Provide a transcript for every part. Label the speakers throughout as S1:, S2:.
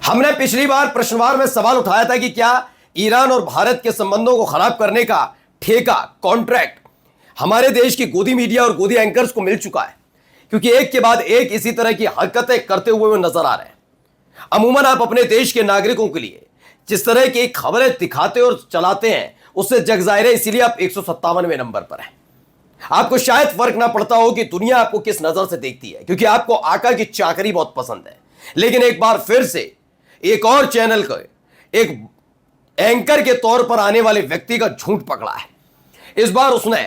S1: हमने पिछली बार प्रश्नवार में सवाल उठाया था कि क्या ईरान और भारत के संबंधों को खराब करने का ठेका, कॉन्ट्रैक्ट हमारे देश की गोदी मीडिया और गोदी एंकर्स को मिल चुका है, क्योंकि एक के बाद एक इसी तरह की हरकतें करते हुए वो नजर आ रहे हैं। अमूमन आप अपने देश के नागरिकों के लिए जिस तरह की खबरें दिखाते और चलाते हैं उससे जग जाहिर है, इसीलिए आप 157वें नंबर पर हैं। आपको शायद फर्क ना पड़ता हो कि दुनिया आपको किस नजर से देखती है, क्योंकि आपको आका की चाकरी बहुत पसंद है। लेकिन एक बार फिर से एक और चैनल को एक एंकर के तौर पर आने वाले व्यक्ति का झूठ पकड़ा है। इस बार उसने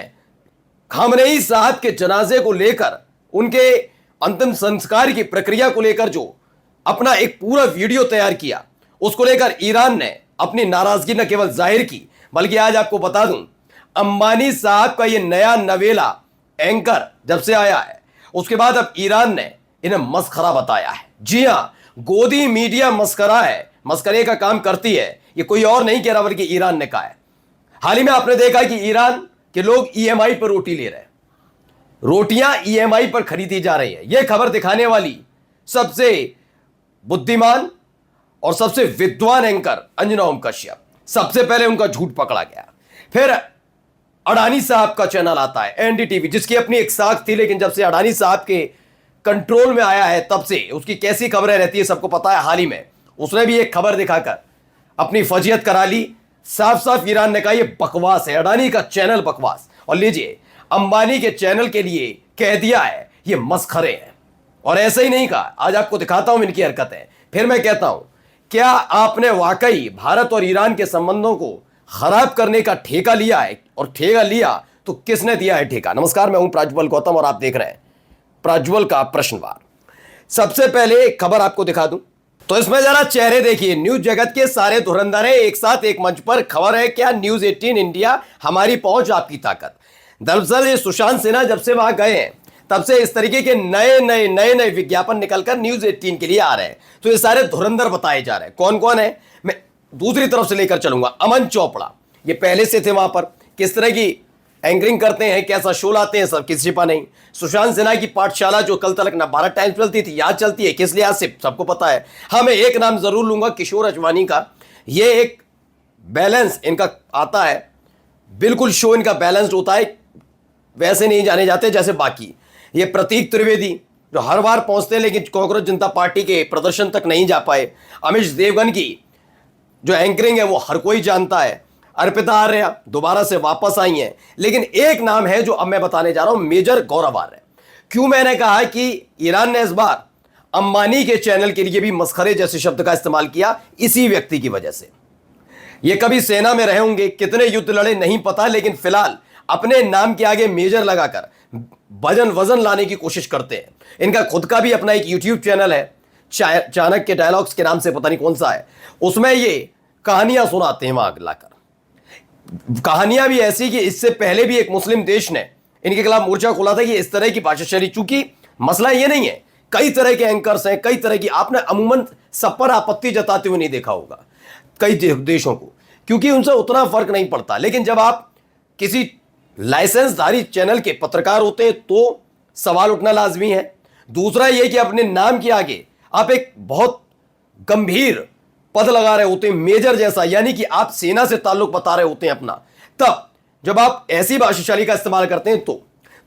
S1: खामनेई साहब के जनाजे को लेकर, उनके अंतिम संस्कार की प्रक्रिया को लेकर जो अपना एक पूरा वीडियो तैयार किया, उसको लेकर ईरान ने अपनी नाराजगी न केवल जाहिर की, बल्कि आज आपको बता दूं, अंबानी साहब का यह नया नवेला एंकर जब से आया है उसके बाद अब ईरान ने इन्हें मस्खरा बताया है। जी हां, गोदी मीडिया मस्करा है, मस्करे का काम करती है। ये कोई और नहीं कह रहा बल्कि ईरान ने कहा है। हाल ही में आपने देखा कि ईरान के लोग ईएमआई पर रोटी ले रहे हैं, रोटियां ईएमआई पर खरीदी जा रही है। यह खबर दिखाने वाली सबसे बुद्धिमान और सबसे विद्वान एंकर अंजना ओम कश्यप, सबसे पहले उनका झूठ पकड़ा गया। फिर अडानी साहब का चैनल आता है एनडीटीवी, जिसकी अपनी एक साख थी, लेकिन जब से अडानी साहब के कंट्रोल में आया है तब से उसकी कैसी खबरें रहती है सबको पता है। हाल ही में उसने भी एक खबर दिखाकर अपनी फजीयत करा ली। साफ साफ ईरान ने कहा यह बकवास है, अडानी का चैनल बकवास। और लीजिए, अंबानी के चैनल के लिए कह दिया है ये मस्खरे हैं। और ऐसे ही नहीं कहा, आज आपको दिखाता हूं इनकी हरकतें। फिर मैं कहता हूं, क्या आपने वाकई भारत और ईरान के संबंधों को खराब करने का ठेका लिया है? और ठेका लिया तो किसने दिया है ठेका? नमस्कार, मैं हूं प्राज्वल गौतम और आप देख रहे हैं प्राज्वल का प्रश्नवार। सबसे पहले एक खबर आपको दिखा दूं तो इसमें जरा चेहरे देखिए। न्यूज जगत के सारे धुरंधर हैं एक साथ एक मंच पर। खबर है क्या? न्यूज 18 इंडिया, हमारी पहुंच आपकी ताकत। दरअसल ये सुशांत सिन्हा जब से वहां गए हैं तब से इस तरीके के नए विज्ञापन निकलकर न्यूज 18 के लिए आ रहे हैं। तो ये सारे धुरंधर बताए जा रहे हैं। कौन कौन है मैं दूसरी तरफ से लेकर चलूंगा। अमन चोपड़ा, ये पहले से थे वहां पर, किस तरह की एंकरिंग करते हैं, कैसा शो लाते हैं, सब किसी छिपा नहीं। सुशांत सिन्हा की पाठशाला जो कल तक ना भारत टाइम्स चलती थी, याद चलती है, किस लिहाज से सबको पता है। हाँ, मैं एक नाम जरूर लूंगा, किशोर अजवानी का। ये एक बैलेंस इनका आता है, बिल्कुल शो इनका बैलेंस्ड होता है, वैसे नहीं जाने जाते जैसे बाकी। ये प्रतीक त्रिवेदी जो हर बार पहुंचते हैं लेकिन कांग्रेस जनता पार्टी के प्रदर्शन तक नहीं जा पाए। अमिश देवगन की जो एंकरिंग है वो हर कोई जानता है। अर्पिता आर्या दोबारा से वापस आई हैं, लेकिन एक नाम है जो अब मैं बताने जा रहा हूं, मेजर गौरव आर्य। क्यों मैंने कहा कि ईरान ने इस बार अंबानी के चैनल के लिए भी मस्खरे जैसे शब्द का इस्तेमाल किया? इसी व्यक्ति की वजह से। ये कभी सेना में रहे होंगे, कितने युद्ध लड़े नहीं पता, लेकिन फिलहाल अपने नाम के आगे मेजर लगाकर वजन लाने की कोशिश करते हैं। इनका खुद का भी अपना एक यूट्यूब चैनल है, चाणक्य डायलॉग्स के नाम से, पता नहीं कौन सा है। उसमें ये कहानियां सुनाते हैं वहां लाकर। कहानियां भी ऐसी कि इससे पहले भी एक मुस्लिम देश ने इनके खिलाफ मोर्चा खोला था कि इस तरह की भाषा शैली। चूंकि मसला ये नहीं है, कई तरह के एंकर्स हैं, कई तरह की, आपने अमूमन सब पर आपत्ति जताते हुए नहीं देखा होगा कई देशों को, क्योंकि उनसे उतना फर्क नहीं पड़ता। लेकिन जब आप किसी लाइसेंसधारी चैनल के पत्रकार होते हैं तो सवाल उठना लाजमी है। दूसरा यह कि अपने नाम के आगे आप एक बहुत गंभीर पद लगा रहे होते हैं, मेजर जैसा, यानी कि आप सेना से ताल्लुक बता रहे होते हैं अपना। तब जब आप ऐसी भाषाशैली का इस्तेमाल करते हैं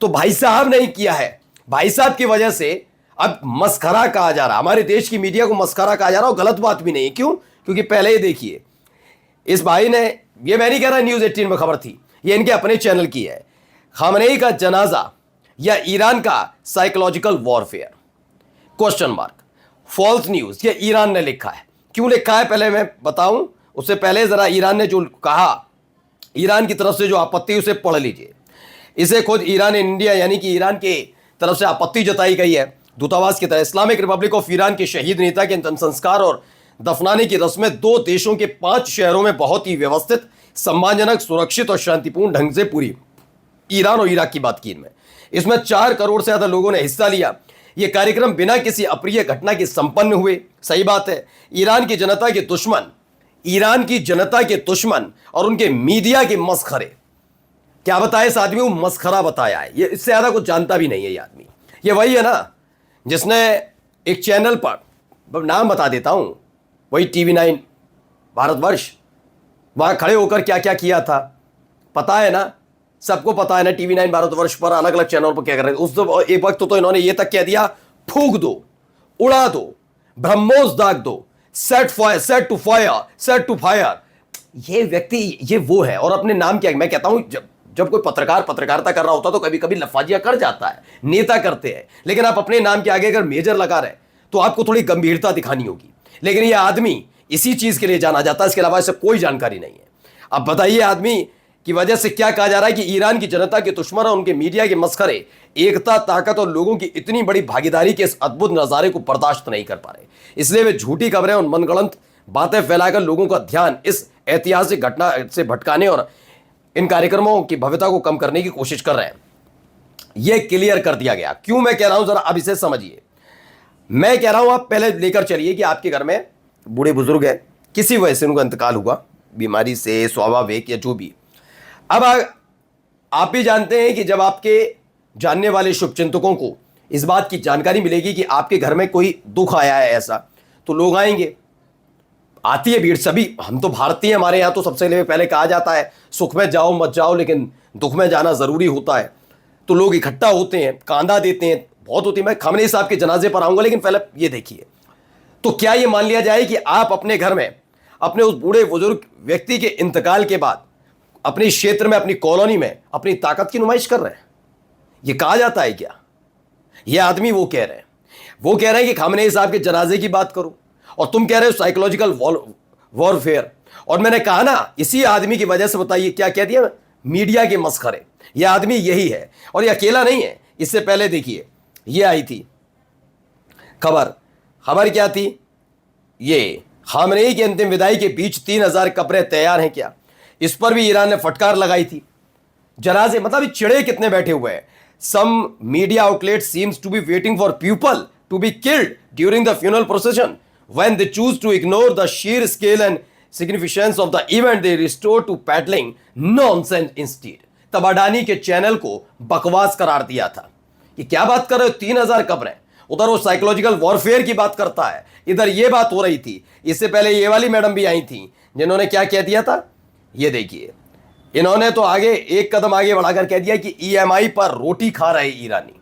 S1: तो भाई साहब नहीं किया है, भाई साहब की वजह से अब मस्खरा कहा जा रहा, हमारे देश की मीडिया को मस्खरा कहा जा रहा, और गलत बात भी नहीं है। क्यों? क्योंकि पहले ही देखिए, इस भाई ने, ये मैं नहीं कह रहा न्यूज 18 में खबर थी, ये इनके अपने चैनल की है, खामनेई का जनाजा या ईरान का psychological warfare, question mark, false news. ये ईरान ने लिखा है। क्यों लिखा है पहले मैं बताऊं, उससे पहले जरा ईरान ने जो कहा, ईरान की तरफ से जो आपत्ति, उसे पढ़ लीजिए। इसे खुद ईरान इंडिया, यानी कि ईरान के तरफ से आपत्ति जताई गई है दूतावास की तरह। इस्लामिक रिपब्लिक ऑफ ईरान के शहीद नेता के अंतिम संस्कार और दफनाने की रस्में 2 देशों के 5 शहरों में बहुत ही व्यवस्थित, सम्मानजनक, सुरक्षित और शांतिपूर्ण ढंग से पूरी। ईरान और इराक की बात की इनमें, इसमें 4 करोड़ से ज्यादा लोगों ने हिस्सा लिया। यह कार्यक्रम बिना किसी अप्रिय घटना के संपन्न हुए। सही बात है, ईरान की जनता के दुश्मन और उनके मीडिया के मस्खरे। क्या बताया इस आदमी को? मस्खरा बताया है। ये इससे ज्यादा कुछ जानता भी नहीं है ये आदमी। ये वही है ना जिसने एक चैनल पर, नाम बता देता हूं, वही TV9 भारतवर्ष, वहां खड़े होकर क्या क्या किया था पता है ना, सबको पता है ना। TV9 भारतवर्ष पर अलग अलग चैनल पर क्या कर रहे थे उस एक वक्त तो इन्होंने ये तक कह दिया, फूंक दो, उड़ा दो, ब्रह्मोस दाग दो, set fire, set to fire, set to fire. ये व्यक्ति ये वो है। और अपने नाम क्या, मैं कहता हूं जब कोई पत्रकार पत्रकारिता कर रहा होता तो कभी कभी लफाजिया कर जाता है, नेता करते हैं, लेकिन आप अपने नाम के आगे अगर मेजर लगा रहे तो आपको थोड़ी गंभीरता दिखानी होगी। लेकिन यह आदमी इसी चीज के लिए जाना जाता है, इसके अलावा इसे कोई जानकारी नहीं है। अब बताइए आदमी की वजह से क्या कहा जा रहा है कि ईरान की जनता के दुश्मन और उनके मीडिया के मस्खरे एकता, ताकत और लोगों की इतनी बड़ी भागीदारी के इस अद्भुत नजारे को बर्दाश्त नहीं कर पा रहे, इसलिए वे झूठी खबरें और मनगढ़ंत बातें फैलाकर लोगों का ध्यान इस ऐतिहासिक घटना से भटकाने और इन कार्यक्रमों की भव्यता को कम करने की कोशिश कर रहे हैं। यह क्लियर कर दिया गया। क्यों मैं कह रहा हूं, जरा अब इसे समझिए। मैं कह रहा हूं आप पहले लेकर चलिए कि आपके घर में बूढ़े बुजुर्ग है, किसी वजह से उनका इंतकाल हुआ, बीमारी से, स्वाभाविक या जो भी। अब आप भी जानते हैं कि जब आपके जानने वाले शुभचिंतकों को इस बात की जानकारी मिलेगी कि आपके घर में कोई दुख आया है ऐसा, तो लोग आएंगे, आती है भीड़। सभी हम तो भारतीय, हमारे यहाँ तो सबसे पहले कहा जाता है सुख में जाओ मत जाओ, लेकिन दुख में जाना जरूरी होता है। तो लोग इकट्ठा होते हैं, कांदा देते हैं, बहुत होती है। मैं खमनी साहब के जनाजे पर आऊंगा, लेकिन पहले ये देखिए, तो क्या ये मान लिया जाए कि आप अपने घर में अपने उस बूढ़े बुजुर्ग व्यक्ति के इंतकाल के बाद अपने क्षेत्र में, अपनी कॉलोनी में अपनी ताकत की नुमाइश कर रहे हैं? ये कहा जाता है क्या? ये आदमी वो कह रहे हैं कि खामनेई साहब के जनाजे की बात करो, और तुम कह रहे हो साइकोलॉजिकल वॉरफेयर। और मैंने कहा ना, इसी आदमी की वजह से, बताइए क्या कह दिया, मीडिया के मस्खरे। यह आदमी यही है, और यह अकेला नहीं है। इससे पहले देखिए, यह आई थी खबर क्या थी, ये खामनेई की अंतिम विदाई के बीच 3000 कब्रें तैयार हैं क्या? इस पर भी ईरान ने फटकार लगाई थी। जनाजे, मतलब चिड़े कितने बैठे हुए हैं। Some media outlet seems to be waiting for people to be killed during the funeral procession. When they choose to ignore the sheer scale and significance of the event, they resort to peddling nonsense instead. तब अडानी के channel को बकवास करार दिया था। ये क्या बात कर रहे हो, 3000 कब्रें। उधर वो साइकोलॉजिकल वॉरफेयर की बात करता है, इधर ये बात हो रही थी। इससे पहले ये वाली मैडम भी आई थी, जिन्होंने क्या कह दिया था, ये देखिए। इन्होंने तो आगे एक कदम आगे बढ़ाकर कह दिया कि EMI पर रोटी खा रहे ईरानी।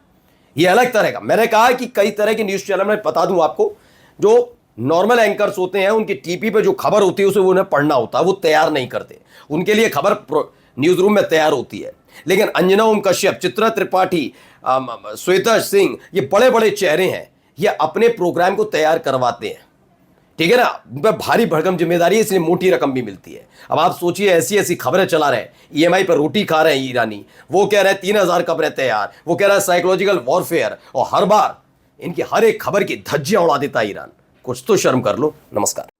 S1: ये अलग तरह का, मैंने कहा कि कई तरह के न्यूज चैनल में बता दूं आपको, जो नॉर्मल एंकर्स होते हैं, उनकी टीपी पे जो खबर होती है उसे उन्हें पढ़ना होता है, वो तैयार नहीं करते। उनके लिए खबर न्यूज रूम में तैयार होती है। लेकिन अंजना ओम कश्यप, चित्रा त्रिपाठी, श्वेता सिंह, ये बड़े बड़े चेहरे हैं, ये अपने प्रोग्राम को तैयार करवाते हैं। ठीक है ना, उन पर भारी भरकम जिम्मेदारी है, इसलिए मोटी रकम भी मिलती है। अब आप सोचिए, ऐसी ऐसी खबरें चला रहे हैं, EMI पर रोटी खा रहे हैं ईरानी, वो कह रहे हैं 3000 कब्रें तैयार, वो कह रहा है साइकोलॉजिकल वॉरफेयर, और हर बार इनकी हर एक खबर की धज्जियां उड़ा देता है ईरान। कुछ तो शर्म कर लो। नमस्कार।